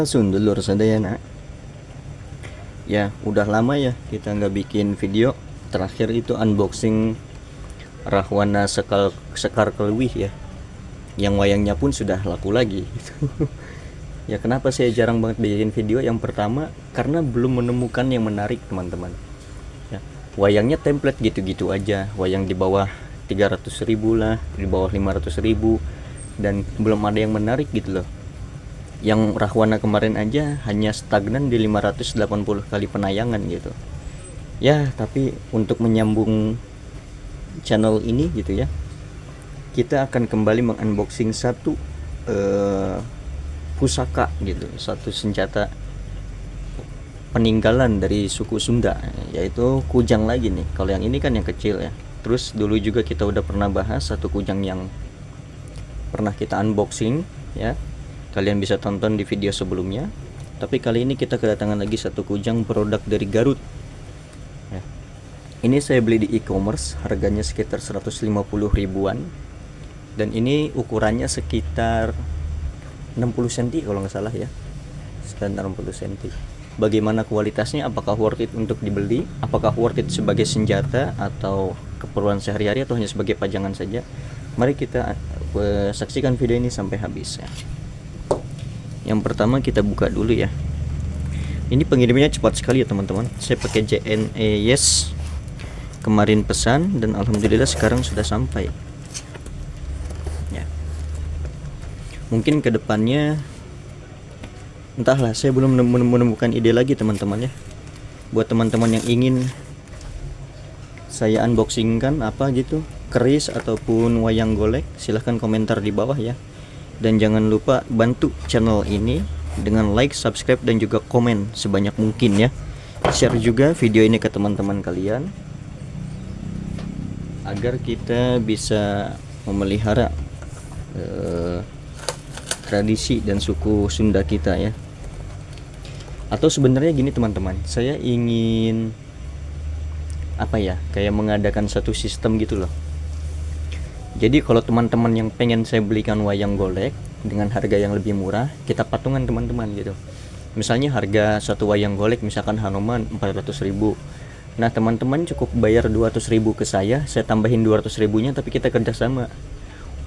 Sundulur sadayana. Ya udah lama ya kita nggak bikin video. Terakhir itu unboxing Rahwana Sekar Kelwih ya, yang wayangnya pun sudah laku lagi gitu. Ya kenapa saya jarang banget bikin video? Yang pertama karena belum menemukan yang menarik teman-teman ya. Wayangnya template gitu-gitu aja, wayang di bawah 300.000 lah, di bawah 500.000, dan belum ada yang menarik gitu loh. Yang Rahwana kemarin aja hanya stagnan di 580 kali penayangan gitu ya. Tapi untuk menyambung channel ini gitu ya, kita akan kembali mengunboxing satu pusaka gitu, satu senjata peninggalan dari suku Sunda, yaitu kujang lagi nih. Kalau yang ini kan yang kecil ya. Terus dulu juga kita udah pernah bahas satu kujang yang pernah kita unboxing ya, kalian bisa tonton di video sebelumnya. Tapi kali ini kita kedatangan lagi satu kujang produk dari Garut ya. Ini saya beli di e-commerce, harganya sekitar 150 ribuan, dan ini ukurannya sekitar 60 cm kalau nggak salah ya, sekitar 60 cm. Bagaimana kualitasnya, apakah worth it untuk dibeli, apakah worth it sebagai senjata atau keperluan sehari-hari, atau hanya sebagai pajangan saja? Mari kita saksikan video ini sampai habis ya. Yang pertama kita buka dulu ya. Ini pengirimannya cepat sekali ya teman-teman. Saya pakai JNE Yes, kemarin pesan dan alhamdulillah sekarang sudah sampai ya. Mungkin kedepannya entahlah, saya belum menemukan ide lagi teman-teman ya. Buat teman-teman yang ingin saya unboxingkan apa gitu, keris ataupun wayang golek, silahkan komentar di bawah ya. Dan jangan lupa bantu channel ini dengan like, subscribe, dan juga komen sebanyak mungkin ya. Share juga video ini ke teman-teman kalian agar kita bisa memelihara tradisi dan suku Sunda kita ya. Atau sebenarnya gini teman-teman, saya ingin apa ya, kayak mengadakan satu sistem gitu loh. Jadi kalau teman-teman yang pengen saya belikan wayang golek dengan harga yang lebih murah, kita patungan teman-teman gitu. Misalnya harga satu wayang golek misalkan Hanoman 400.000. Nah teman-teman cukup bayar 200.000 ke saya tambahin 200.000-nya, tapi kita kerjasama.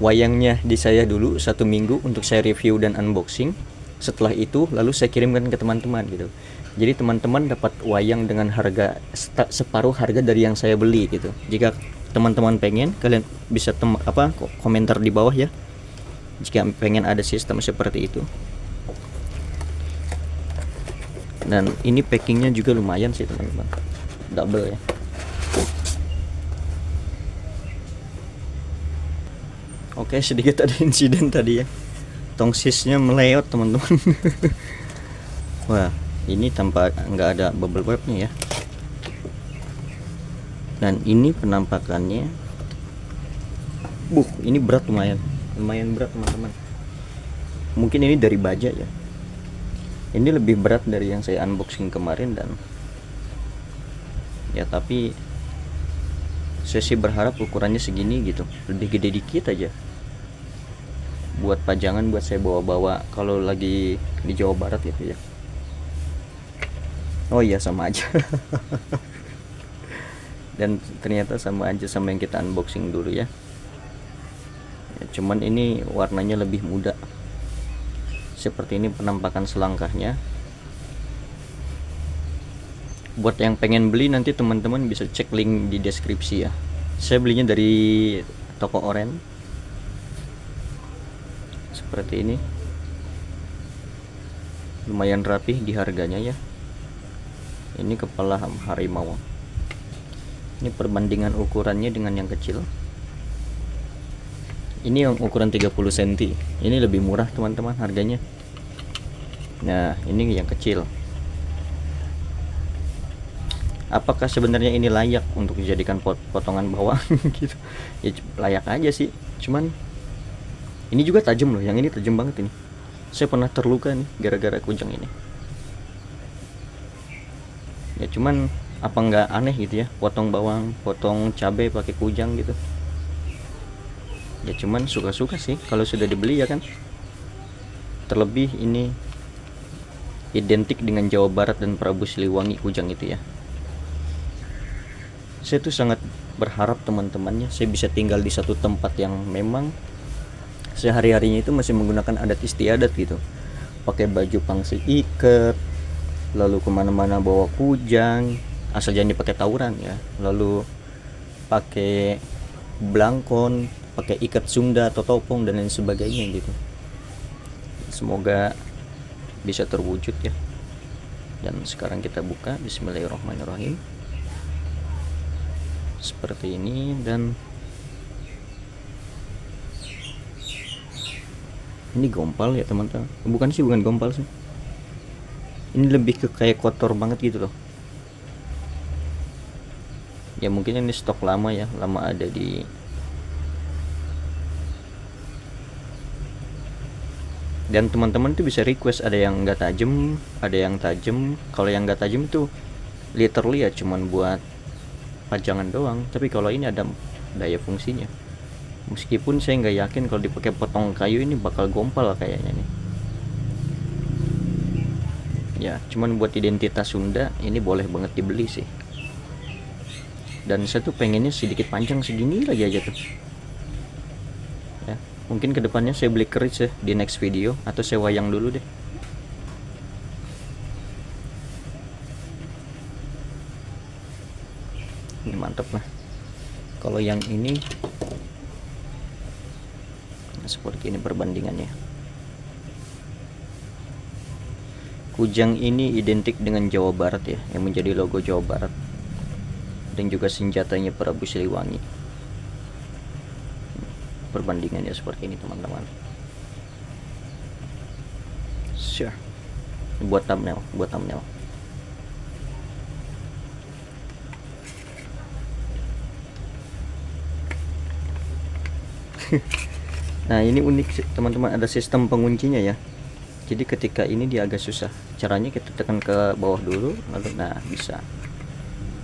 Wayangnya di saya dulu 1 minggu untuk saya review dan unboxing. Setelah itu lalu saya kirimkan ke teman-teman gitu. Jadi teman-teman dapat wayang dengan harga separuh harga dari yang saya beli gitu. Jika teman-teman pengen, kalian bisa komentar di bawah ya jika pengen ada sistem seperti itu. Dan ini packingnya juga lumayan sih teman-teman, double ya. Oke, sedikit ada insiden tadi ya, tongsisnya meleot teman-teman. Wah, ini tanpa nggak ada bubble wrapnya ya. Dan ini penampakannya, ini berat, lumayan berat teman-teman. Mungkin ini dari baja ya. Ini lebih berat dari yang saya unboxing kemarin, dan ya tapi saya sih berharap ukurannya segini gitu, lebih gede dikit aja. Buat pajangan, buat saya bawa-bawa kalau lagi di Jawa Barat gitu ya. Oh iya, sama aja. Dan ternyata sama aja sama yang kita unboxing dulu ya. Cuman ini warnanya lebih muda. Seperti ini penampakan selangkahnya. Buat yang pengen beli, nanti teman-teman bisa cek link di deskripsi ya. Saya belinya dari toko Oren. Seperti ini. Lumayan rapih di harganya ya. Ini kepala harimau. Ini perbandingan ukurannya dengan yang kecil. Ini yang ukuran 30 cm. Ini lebih murah teman-teman harganya. Nah, ini yang kecil. Apakah sebenarnya ini layak untuk dijadikan potongan bawang gitu? Ya layak aja sih. Cuman ini juga tajam loh. Yang ini tajam banget ini. Saya pernah terluka nih gara-gara kujang ini. Ya cuman apa nggak aneh gitu ya, potong bawang, potong cabai pakai kujang gitu. Ya cuman suka-suka sih kalau sudah dibeli ya kan. Terlebih ini identik dengan Jawa Barat dan Prabu Siliwangi Kujang itu ya. Saya tuh sangat berharap teman-temannya saya bisa tinggal di satu tempat yang memang sehari-harinya itu masih menggunakan adat istiadat gitu, pakai baju pangsi iket, lalu kemana-mana bawa kujang, asal jangan dipakai tawuran ya, lalu pakai blangkon, pakai ikat Sunda atau topong dan lain sebagainya gitu. Semoga bisa terwujud ya. Dan sekarang kita buka, bismillahirrahmanirrahim, seperti ini. Dan ini gompal ya teman-teman, bukan gompal sih, ini lebih ke kayak kotor banget gitu loh ya. Mungkin ini stok lama ya, lama ada di, dan teman-teman tuh bisa request, ada yang nggak tajam, ada yang tajam. Kalau yang nggak tajam tuh literally ya cuman buat pajangan doang, tapi kalau ini ada daya fungsinya. Meskipun saya nggak yakin kalau dipakai potong kayu ini bakal gompal kayaknya nih ya, cuman buat identitas Sunda ini boleh banget dibeli sih. Dan saya tuh pengennya sedikit panjang segini lagi aja tuh ya. Mungkin kedepannya saya beli keris ya di next video, atau saya wayang dulu deh. Ini mantep lah. Kalau yang ini seperti ini perbandingannya. Kujang ini identik dengan Jawa Barat ya, yang menjadi logo Jawa Barat, dan juga senjatanya Prabu Siliwangi. Perbandingannya seperti ini teman-teman. Sure. Buat thumbnail. Nah ini unik teman-teman, ada sistem penguncinya ya. Jadi ketika ini dia agak susah, caranya kita tekan ke bawah dulu, lalu nah bisa.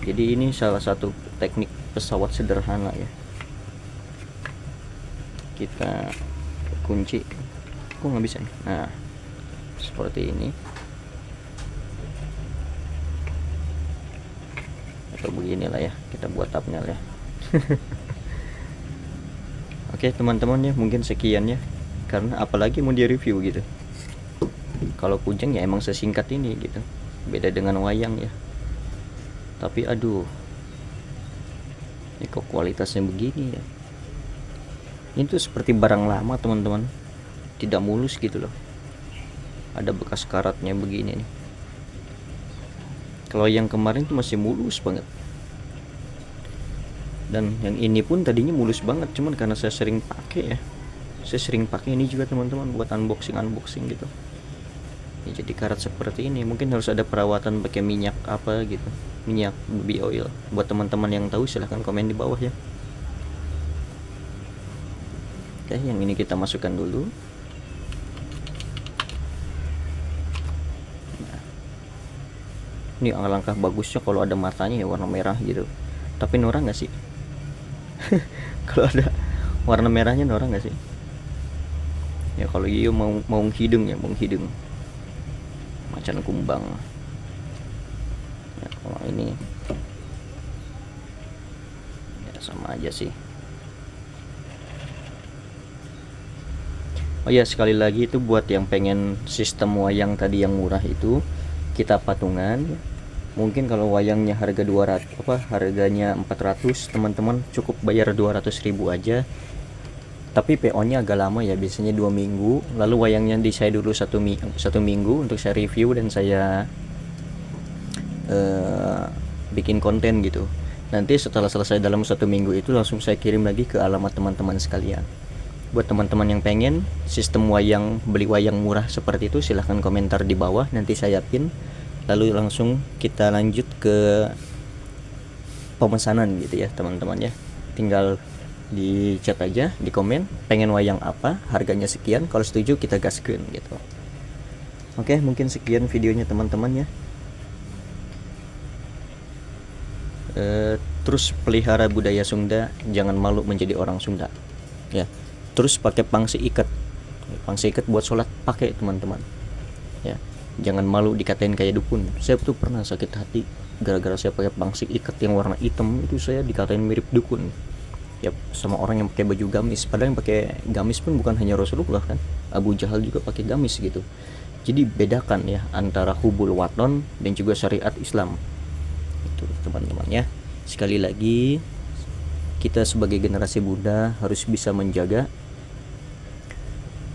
Jadi ini salah satu teknik pesawat sederhana ya. Kita kunci, kok nggak bisa nih. Nah seperti ini, atau beginilah ya, kita buat thumbnail ya. Oke teman-teman ya, mungkin sekian ya, karena apalagi mau di review gitu. Kalau kujang ya emang sesingkat ini gitu, beda dengan wayang ya. Tapi aduh, ini kok kualitasnya begini ya. Ini tuh seperti barang lama teman-teman, tidak mulus gitu loh, ada bekas karatnya begini nih. Kalau yang kemarin tuh masih mulus banget, dan yang ini pun tadinya mulus banget, cuman karena saya sering pakai ya, saya sering pakai ini juga teman-teman buat unboxing gitu ya. Jadi karat seperti ini mungkin harus ada perawatan pakai minyak apa gitu, minyak baby oil. Buat teman-teman yang tahu silahkan komen di bawah ya. Oke, yang ini kita masukkan dulu. Nah, ini alangkah bagusnya kalau ada matanya ya, warna merah gitu. Tapi norak nggak sih? Kalau ada warna merahnya norak nggak sih? Ya kalau iya mau hidung ya, mau hidung macan kumbang ya. Kalau ini ya sama aja sih. Oh ya, sekali lagi itu buat yang pengen sistem wayang tadi yang murah itu, kita patungan. Mungkin kalau wayangnya harga 200 harganya 400, teman-teman cukup bayar 200.000 aja. Tapi PO nya agak lama ya, biasanya 2 minggu. Lalu wayangnya di saya dulu 1 minggu untuk saya review dan saya bikin konten gitu. Nanti setelah selesai dalam 1 minggu itu langsung saya kirim lagi ke alamat teman-teman sekalian. Buat teman-teman yang pengen sistem wayang, beli wayang murah seperti itu, silahkan komentar di bawah, nanti saya pin. Lalu langsung kita lanjut ke pemesanan gitu ya teman-teman ya. Tinggal di chat aja, di komen pengen wayang apa, harganya sekian, kalau setuju kita gaskeun gitu. Oke, mungkin sekian videonya teman-teman ya. Terus pelihara budaya Sunda, jangan malu menjadi orang Sunda ya. Terus pakai pangsi iket buat sholat, pakai teman-teman ya. Jangan malu dikatain kayak dukun. Saya tuh pernah sakit hati gara-gara saya pakai pangsit ikat yang warna hitam, itu saya dikatain mirip dukun ya sama orang yang pakai baju gamis. Padahal yang pakai gamis pun bukan hanya Rasulullah kan, Abu Jahal juga pakai gamis gitu. Jadi bedakan ya antara hubul waton dan juga syariat Islam itu teman-teman ya. Sekali lagi, kita sebagai generasi muda harus bisa menjaga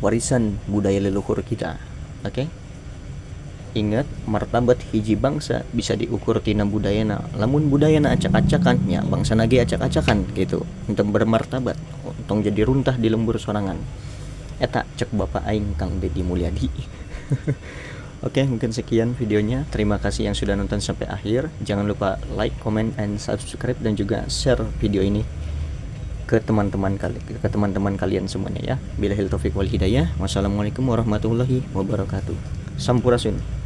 warisan budaya leluhur kita. Oke? Ingat, martabat hiji bangsa bisa diukur tina budayana. Lamun budayana acak-acakan, ya bangsa nage acak-acakan gitu. Untuk bermartabat, untuk jadi runtah di lembur sorangan. Eta cek Bapak aing Kang Deddy Mulyadi. Oke, mungkin sekian videonya. Terima kasih yang sudah nonton sampai akhir. Jangan lupa like, comment, and subscribe, dan juga share video ini ke teman-teman kalian semuanya ya. Billahil taufik wal hidayah. Wassalamualaikum warahmatullahi wabarakatuh. Sampurasun.